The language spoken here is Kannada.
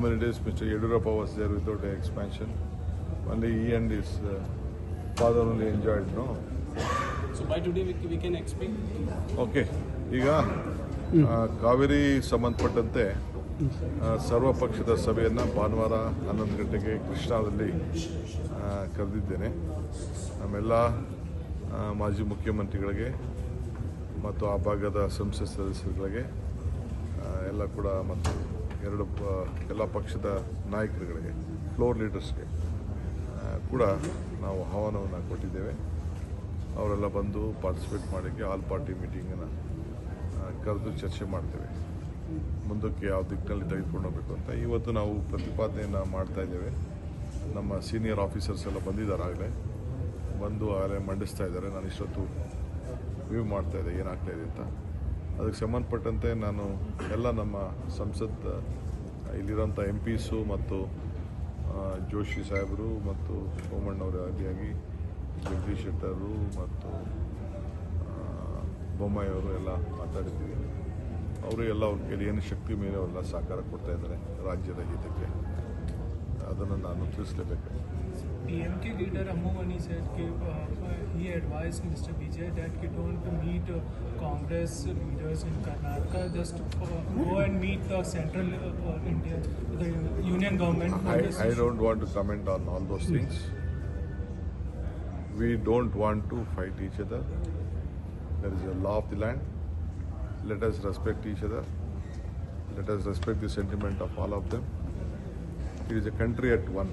Many days Mr. Yedurappa was there without an expansion. Only he and his father only enjoyed, no? So by today we can expect. Okay ಈಗ ಕಾವೇರಿ ಸಂಬಂಧಪಟ್ಟಂತೆ ಸರ್ವಪಕ್ಷದ ಸಭೆಯನ್ನು ಭಾನುವಾರ 11 ಗಂಟೆಗೆ ಕೃಷ್ಣಾದಲ್ಲಿ ಕರೆದಿದ್ದೇನೆ. ನಮ್ಮೆಲ್ಲ ಮಾಜಿ ಮುಖ್ಯಮಂತ್ರಿಗಳಿಗೆ ಮತ್ತು ಆ ಭಾಗದ ಸಂಸತ್ ಸದಸ್ಯರುಗಳಿಗೆ ಎಲ್ಲ ಕೂಡ ಮತ್ತು ಎಲ್ಲ ಪಕ್ಷದ ನಾಯಕರುಗಳಿಗೆ ಫ್ಲೋರ್ ಲೀಡರ್ಸ್ಗೆ ಕೂಡ ನಾವು ಆಹ್ವಾನವನ್ನು ಕೊಟ್ಟಿದ್ದೇವೆ. ಅವರೆಲ್ಲ ಬಂದು ಪಾರ್ಟಿಸಿಪೇಟ್ ಮಾಡೋಕ್ಕೆ ಆಲ್ ಪಾರ್ಟಿ ಮೀಟಿಂಗನ್ನು ಕರೆದು ಚರ್ಚೆ ಮಾಡ್ತೇವೆ. ಮುಂದಕ್ಕೆ ಯಾವ ದಿಕ್ಕಿನಲ್ಲಿ ತೆಗೆದುಕೊಂಡು ಹೋಗಬೇಕು ಅಂತ ಇವತ್ತು ನಾವು ಪ್ರತಿಪಾದನೆಯನ್ನು ಮಾಡ್ತಾ ಇದ್ದೇವೆ. ನಮ್ಮ ಸೀನಿಯರ್ ಆಫೀಸರ್ಸ್ ಎಲ್ಲ ಬಂದಿದ್ದಾರೆ, ಆಗಲೇ ಮಂಡಿಸ್ತಾ ಇದ್ದಾರೆ. ನಾನು ಇಷ್ಟೊತ್ತು ವ್ಯೂ ಮಾಡ್ತಾಯಿದ್ದೆ ಏನಾಗ್ತಾಯಿದೆ ಅಂತ. ಅದಕ್ಕೆ ಸಂಬಂಧಪಟ್ಟಂತೆ ನಾನು ಎಲ್ಲ ನಮ್ಮ ಸಂಸತ್ ಇಲ್ಲಿರೋಂಥ MPಸು ಮತ್ತು ಜೋಶಿ ಸಾಹೇಬರು ಮತ್ತು ಸೋಮಣ್ಣವರು ಆದಿಯಾಗಿ ಜಗದೀಶ್ ಶೆಟ್ಟರು ಮತ್ತು ಬೊಮ್ಮಾಯಿ ಅವರು ಎಲ್ಲ ಮಾತಾಡಿದ್ದೀವಿ. ಅವರು ಎಲ್ಲ ಅವ್ರ ಕೈಲಿ ಏನು ಶಕ್ತಿ ಮೇಲೆ ಅವರೆಲ್ಲ ಸಹಕಾರ ಕೊಡ್ತಾ ಇದ್ದಾರೆ ರಾಜ್ಯದ ಹಿತಕ್ಕೆ. ಅದನ್ನು ನಾನು ತಿಳಿಸಲೇಬೇಕು. DMK leader Ammu Mani said he advised Mr. Vijay that he don't meet Congress leaders in Karnataka, just go and meet the central India, the union government. I don't want to comment on all those things. We don't want to fight each other. There is a law of the land. Let us respect each other. Let us respect the sentiment of all of them. It is a country at one.